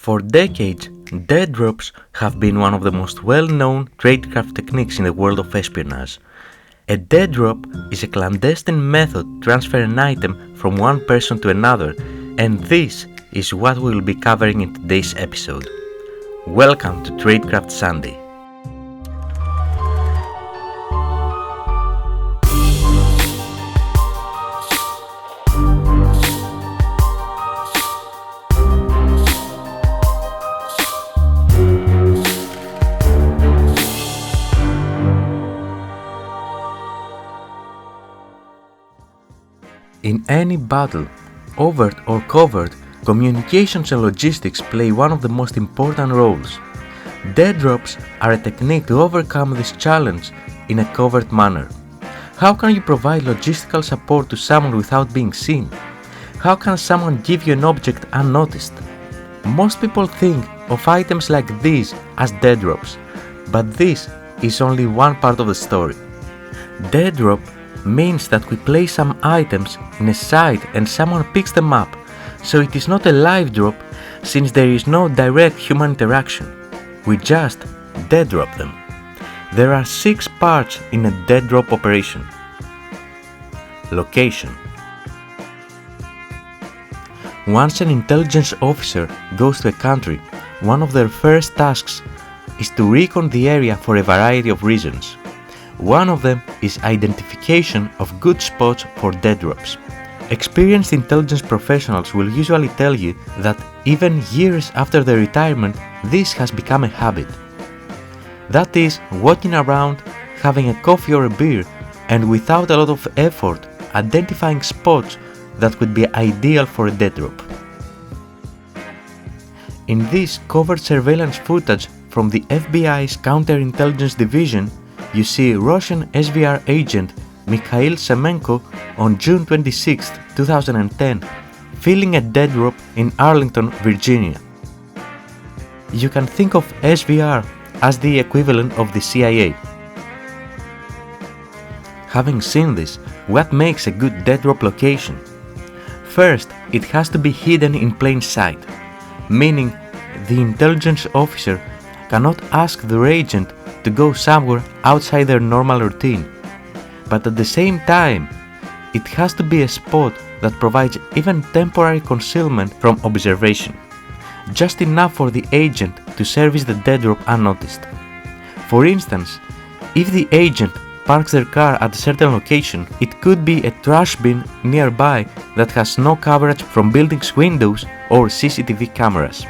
For decades, dead drops have been one of the most well-known tradecraft techniques in the world of espionage. A dead drop is a clandestine method to transfer an item from one person to another, and this is what we will be covering in today's episode. Welcome to Tradecraft Sunday. In any battle, overt or covert, communications and logistics play one of the most important roles. Dead drops are a technique to overcome this challenge in a covert manner. How can you provide logistical support to someone without being seen? How can someone give you an object unnoticed? Most people think of items like these as dead drops, but this is only one part of the story. Dead drop means that we place some items in a site and someone picks them up, so it is not a live drop since there is no direct human interaction. We just dead drop them. There are 6 parts in a dead drop operation. Location. Once an intelligence officer goes to a country, one of their first tasks is to recon the area for a variety of reasons. One of them is identification of good spots for dead drops. Experienced intelligence professionals will usually tell you that even years after their retirement, this has become a habit. That is, walking around, having a coffee or a beer, and without a lot of effort, identifying spots that would be ideal for a dead drop. In this covert surveillance footage from the FBI's Counterintelligence Division, you see Russian SVR agent Mikhail Semenko on June 26, 2010, filling a dead drop in Arlington, Virginia. You can think of SVR as the equivalent of the CIA. Having seen this, what makes a good dead drop location? First, it has to be hidden in plain sight, meaning the intelligence officer cannot ask their agent to go somewhere outside their normal routine. But at the same time, it has to be a spot that provides even temporary concealment from observation, just enough for the agent to service the dead drop unnoticed. For instance, if the agent parks their car at a certain location, it could be a trash bin nearby that has no coverage from buildings' windows or CCTV cameras.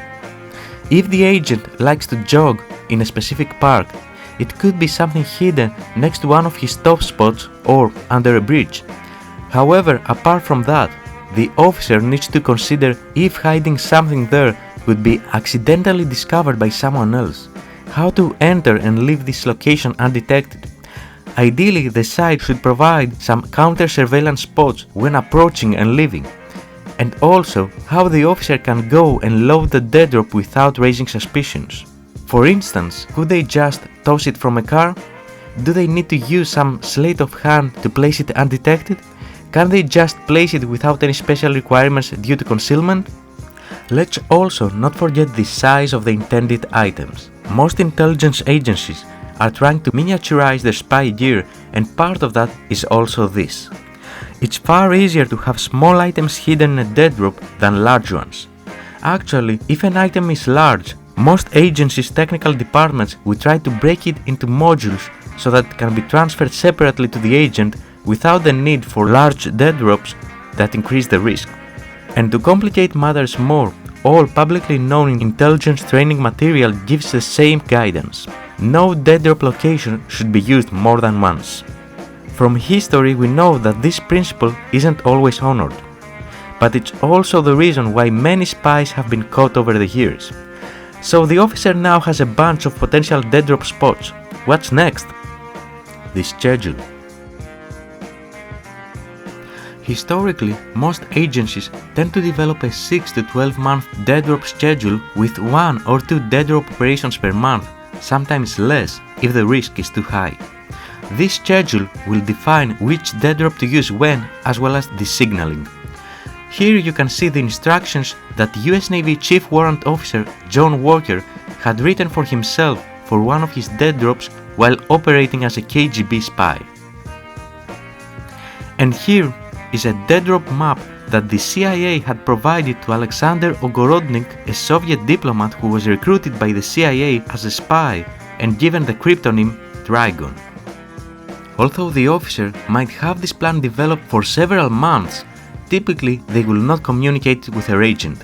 If the agent likes to jog in a specific park, it could be something hidden next to one of his top spots or under a bridge. However, apart from that, the officer needs to consider if hiding something there would be accidentally discovered by someone else, how to enter and leave this location undetected. Ideally, the site should provide some counter-surveillance spots when approaching and leaving, and also how the officer can go and load the dead drop without raising suspicions. For instance, could they just toss it from a car? Do they need to use some sleight of hand to place it undetected? Can they just place it without any special requirements due to concealment? Let's also not forget the size of the intended items. Most intelligence agencies are trying to miniaturize their spy gear, and part of that is also this. It's far easier to have small items hidden in a dead drop than large ones. Actually, if an item is large, most agencies' technical departments will try to break it into modules so that it can be transferred separately to the agent without the need for large dead drops that increase the risk. And to complicate matters more, all publicly known intelligence training material gives the same guidance. No dead drop location should be used more than once. From history, we know that this principle isn't always honored. But it's also the reason why many spies have been caught over the years. So the officer now has a bunch of potential dead drop spots. What's next? The schedule. Historically, most agencies tend to develop a 6 to 12 month dead drop schedule with 1 or 2 dead drop operations per month, sometimes less if the risk is too high. This schedule will define which dead drop to use when, as well as the signaling. Here you can see the instructions that US Navy Chief Warrant Officer John Walker had written for himself for one of his dead drops while operating as a KGB spy. And here is a dead drop map that the CIA had provided to Alexander Ogorodnik, a Soviet diplomat who was recruited by the CIA as a spy and given the cryptonym Dragon. Although the officer might have this plan developed for several months, typically they will not communicate with their agent.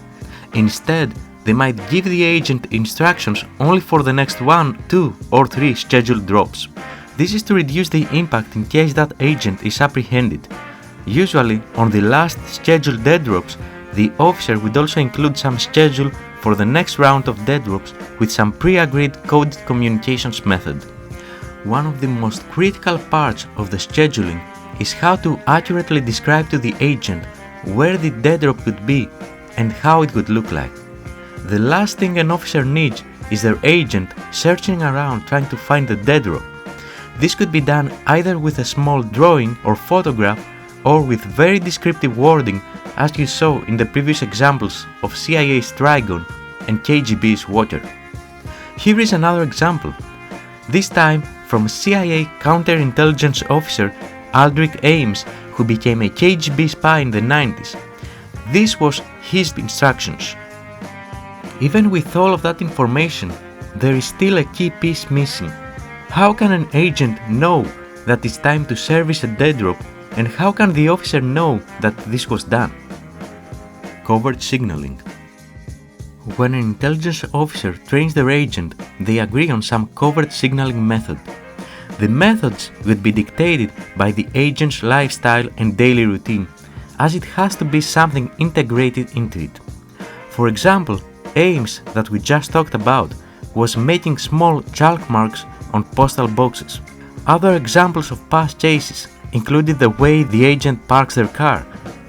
Instead, they might give the agent instructions only for the next 1, 2, or 3 scheduled drops. This is to reduce the impact in case that agent is apprehended. Usually, on the last scheduled dead drops, the officer would also include some schedule for the next round of dead drops with some pre-agreed coded communications method. One of the most critical parts of the scheduling is how to accurately describe to the agent where the dead drop could be and how it would look like. The last thing an officer needs is their agent searching around trying to find the dead drop. This could be done either with a small drawing or photograph or with very descriptive wording as you saw in the previous examples of CIA's Dragon and KGB's Walker. Here is another example, this time from CIA counterintelligence officer Aldrich Ames, who became a KGB spy in the 90s. This was his instructions. Even with all of that information, there is still a key piece missing. How can an agent know that it's time to service a dead drop, and how can the officer know that this was done? Covert signaling. When an intelligence officer trains their agent, they agree on some covert signaling method. The methods would be dictated by the agent's lifestyle and daily routine, as it has to be something integrated into it. For example, Ames, that we just talked about, was making small chalk marks on postal boxes. Other examples of past chases included the way the agent parks their car,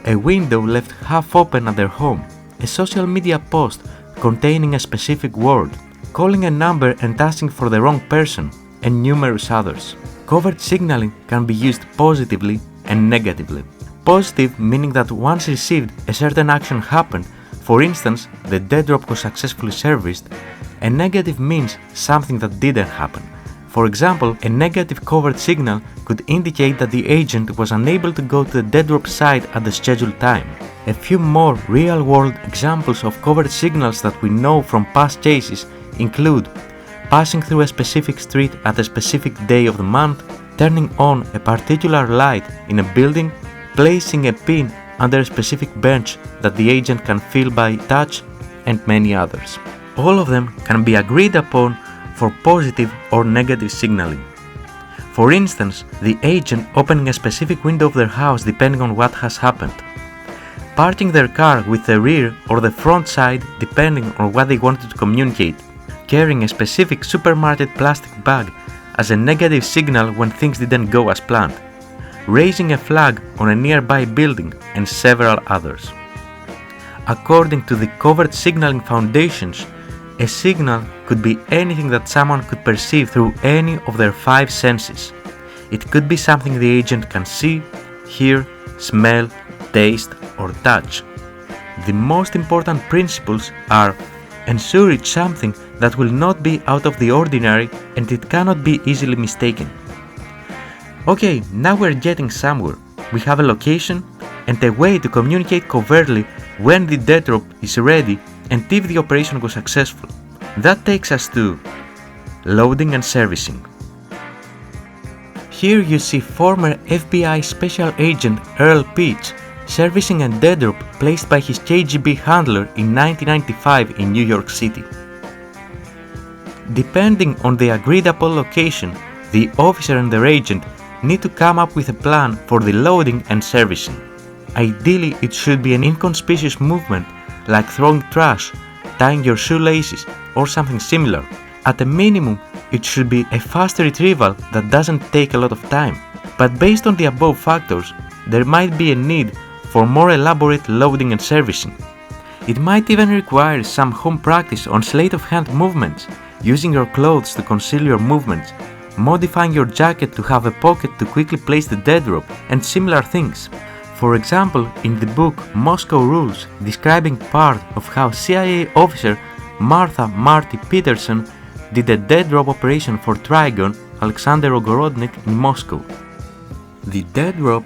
a window left half open at their home, a social media post containing a specific word, calling a number and asking for the wrong person, and numerous others. Covert signaling can be used positively and negatively. Positive meaning that once received, a certain action happened, for instance, the dead drop was successfully serviced, and negative means something that didn't happen. For example, a negative covert signal could indicate that the agent was unable to go to the dead drop site at the scheduled time. A few more real-world examples of covert signals that we know from past chases include passing through a specific street at a specific day of the month, turning on a particular light in a building, placing a pin under a specific bench that the agent can feel by touch, and many others. All of them can be agreed upon for positive or negative signaling. For instance, the agent opening a specific window of their house depending on what has happened, parking their car with the rear or the front side depending on what they wanted to communicate, carrying a specific supermarket plastic bag as a negative signal when things didn't go as planned, raising a flag on a nearby building, and several others. According to the Covert Signaling Foundations, a signal could be anything that someone could perceive through any of their 5 senses. It could be something the agent can see, hear, smell, taste, or touch. The most important principles are: ensure it's something that will not be out of the ordinary and it cannot be easily mistaken. Okay, now we're getting somewhere. We have a location and a way to communicate covertly when the dead drop is ready and if the operation was successful. That takes us to loading and servicing. Here you see former FBI Special Agent Earl Peach servicing a dead drop placed by his KGB handler in 1995 in New York City. Depending on the agreed upon location, the officer and their agent need to come up with a plan for the loading and servicing. Ideally, it should be an inconspicuous movement like throwing trash, tying your shoelaces, or something similar. At a minimum, it should be a fast retrieval that doesn't take a lot of time. But based on the above factors, there might be a need for more elaborate loading and servicing. It might even require some home practice on sleight-of-hand movements, using your clothes to conceal your movements, modifying your jacket to have a pocket to quickly place the dead drop, and similar things. For example, in the book Moscow Rules, describing part of how CIA officer Marty Peterson did a dead drop operation for Trigon Alexander Ogorodnik in Moscow. The dead drop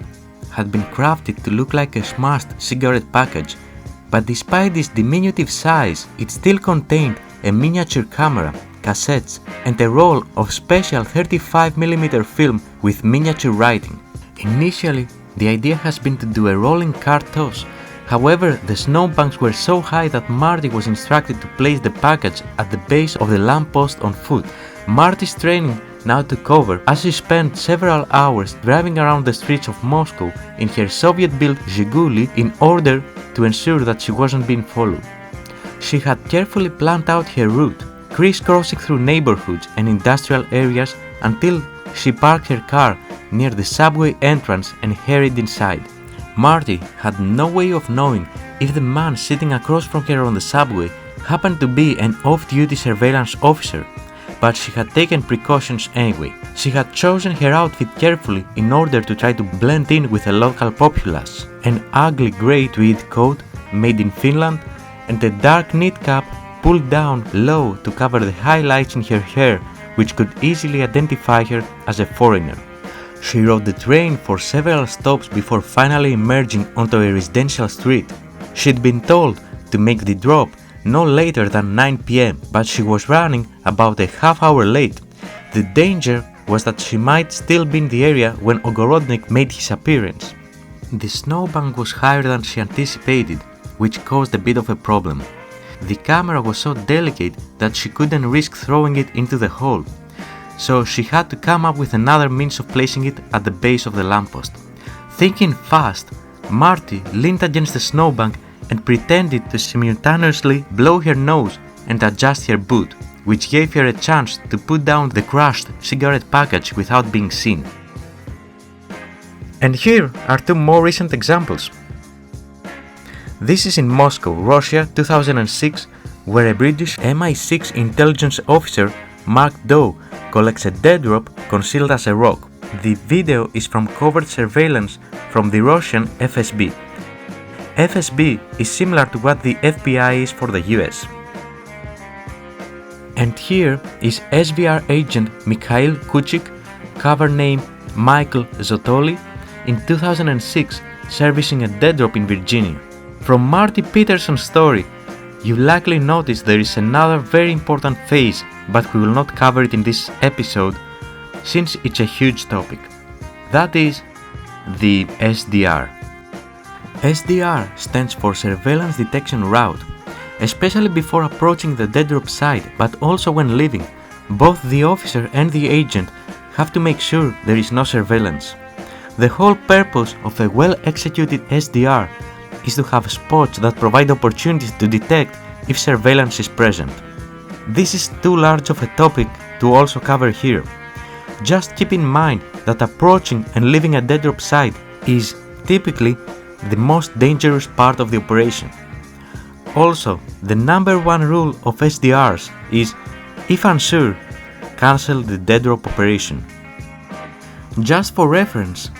had been crafted to look like a smashed cigarette package, but despite its diminutive size, it still contained a miniature camera, cassettes, and a roll of special 35mm film with miniature writing. Initially, the idea has been to do a rolling car toss. However, the snowbanks were so high that Marty was instructed to place the package at the base of the lamppost on foot. Marty's training now took over as she spent several hours driving around the streets of Moscow in her Soviet-built Zhiguli in order to ensure that she wasn't being followed. She had carefully planned out her route, crisscrossing through neighborhoods and industrial areas until she parked her car near the subway entrance and hurried inside. Marty had no way of knowing if the man sitting across from her on the subway happened to be an off-duty surveillance officer, but she had taken precautions anyway. She had chosen her outfit carefully in order to try to blend in with the local populace. An ugly grey tweed coat made in Finland and a dark knit cap pulled down low to cover the highlights in her hair, which could easily identify her as a foreigner. She rode the train for several stops before finally emerging onto a residential street. She'd been told to make the drop no later than 9 p.m, but she was running about a half-hour late. The danger was that she might still be in the area when Ogorodnik made his appearance. The snowbank was higher than she anticipated, which caused a bit of a problem. The camera was so delicate that she couldn't risk throwing it into the hole, so she had to come up with another means of placing it at the base of the lamppost. Thinking fast, Marty leaned against the snowbank and pretended to simultaneously blow her nose and adjust her boot, which gave her a chance to put down the crushed cigarette package without being seen. And here are two more recent examples. This is in Moscow, Russia, 2006, where a British MI6 intelligence officer, Mark Doe, collects a dead drop concealed as a rock. The video is from covert surveillance from the Russian FSB. FSB is similar to what the FBI is for the US. And here is SVR agent Mikhail Kuchik, cover name Michael Zotoli, in 2006 servicing a dead drop in Virginia. From Marty Peterson's story, you likely noticed there is another very important phase, but we will not cover it in this episode since it's a huge topic. That is the SDR. SDR stands for Surveillance Detection Route, especially before approaching the dead drop site, but also when leaving. Both the officer and the agent have to make sure there is no surveillance. The whole purpose of a well-executed SDR is to have spots that provide opportunities to detect if surveillance is present. This is too large of a topic to also cover here. Just keep in mind that approaching and leaving a dead drop site is typically the most dangerous part of the operation. Also, the number one rule of SDRs is, if unsure, cancel the dead drop operation. Just for reference,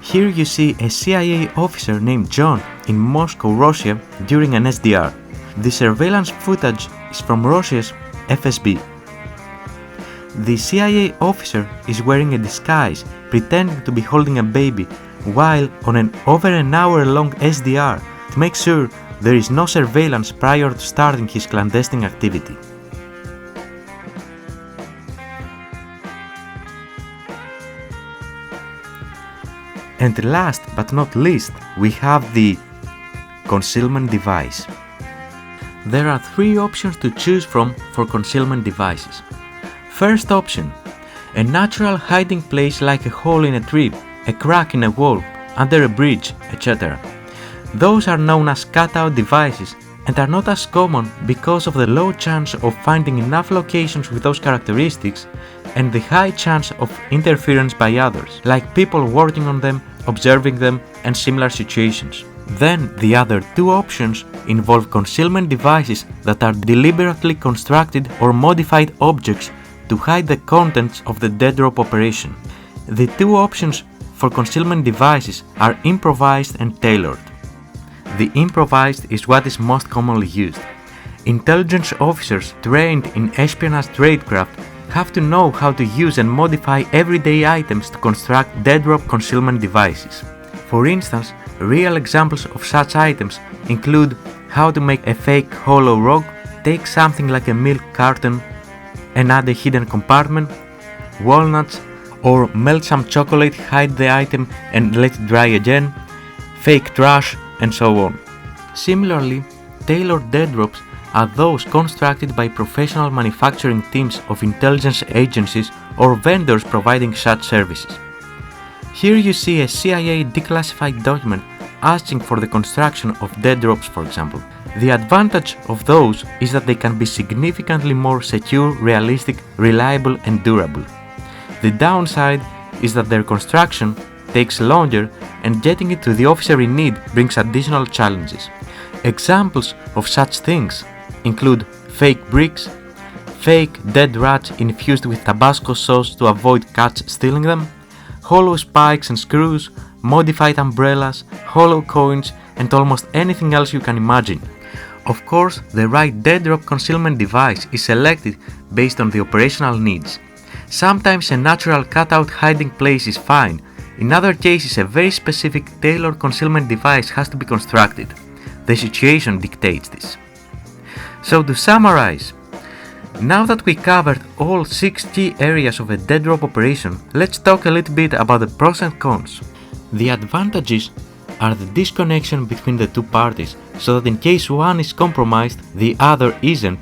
here you see a CIA officer named John in Moscow, Russia during an SDR. The surveillance footage is from Russia's FSB. The CIA officer is wearing a disguise, pretending to be holding a baby, while on an over an hour long SDR to make sure there is no surveillance prior to starting his clandestine activity. And last but not least, we have the concealment device. There are three options to choose from for concealment devices. First option, a natural hiding place like a hole in a tree, a crack in a wall, under a bridge, etc. Those are known as cutout devices and are not as common because of the low chance of finding enough locations with those characteristics and the high chance of interference by others, like people working on them, observing them, and similar situations. Then the other two options involve concealment devices that are deliberately constructed or modified objects to hide the contents of the dead drop operation. The two options for concealment devices are improvised and tailored. The improvised is what is most commonly used. Intelligence officers trained in espionage tradecraft have to know how to use and modify everyday items to construct dead-drop concealment devices. For instance, real examples of such items include how to make a fake hollow rock, take something like a milk carton and add a hidden compartment, walnuts, or melt some chocolate, hide the item and let it dry again, fake trash, and so on. Similarly, tailored dead drops are those constructed by professional manufacturing teams of intelligence agencies or vendors providing such services. Here you see a CIA declassified document asking for the construction of dead drops, for example. The advantage of those is that they can be significantly more secure, realistic, reliable, and durable. The downside is that their construction takes longer and getting it to the officer in need brings additional challenges. Examples of such things include fake bricks, fake dead rats infused with Tabasco sauce to avoid cats stealing them, hollow spikes and screws, modified umbrellas, hollow coins, and almost anything else you can imagine. Of course, the right dead drop concealment device is selected based on the operational needs. Sometimes a natural cutout hiding place is fine. In other cases, a very specific tailored concealment device has to be constructed. The situation dictates this. So to summarize, now that we covered all 6 key areas of a dead drop operation, let's talk a little bit about the pros and cons. The advantages are the disconnection between the two parties, so that in case one is compromised, the other isn't,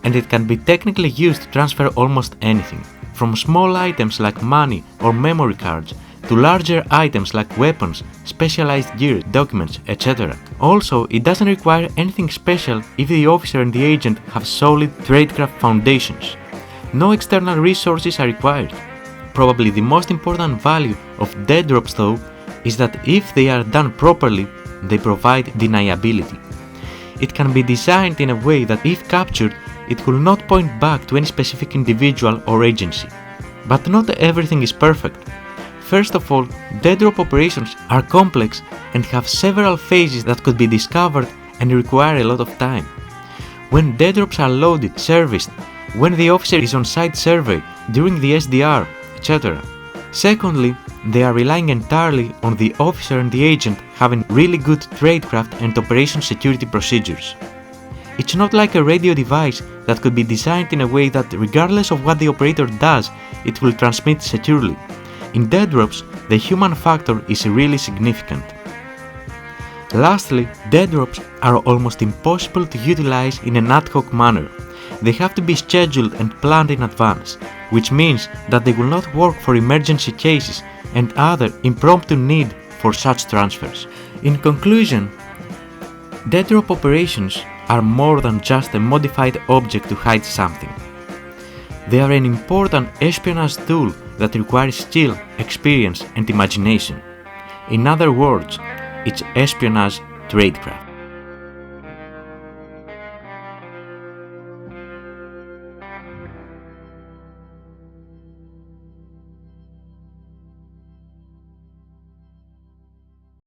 and it can be technically used to transfer almost anything, from small items like money or memory cards, to larger items like weapons, specialized gear, documents, etc. Also, it doesn't require anything special if the officer and the agent have solid tradecraft foundations. No external resources are required. Probably the most important value of dead drops though is that if they are done properly, they provide deniability. It can be designed in a way that if captured, it will not point back to any specific individual or agency. But not everything is perfect. First of all, dead drop operations are complex and have several phases that could be discovered and require a lot of time. When dead drops are loaded, serviced, when the officer is on site survey, during the SDR, etc. Secondly, they are relying entirely on the officer and the agent having really good tradecraft and operation security procedures. It's not like a radio device that could be designed in a way that regardless of what the operator does, it will transmit securely. In dead drops, the human factor is really significant. Lastly, dead drops are almost impossible to utilize in an ad hoc manner. They have to be scheduled and planned in advance, which means that they will not work for emergency cases and other impromptu need for such transfers. In conclusion, dead drop operations are more than just a modified object to hide something. They are an important espionage tool that requires skill, experience, and imagination. In other words, it's espionage tradecraft.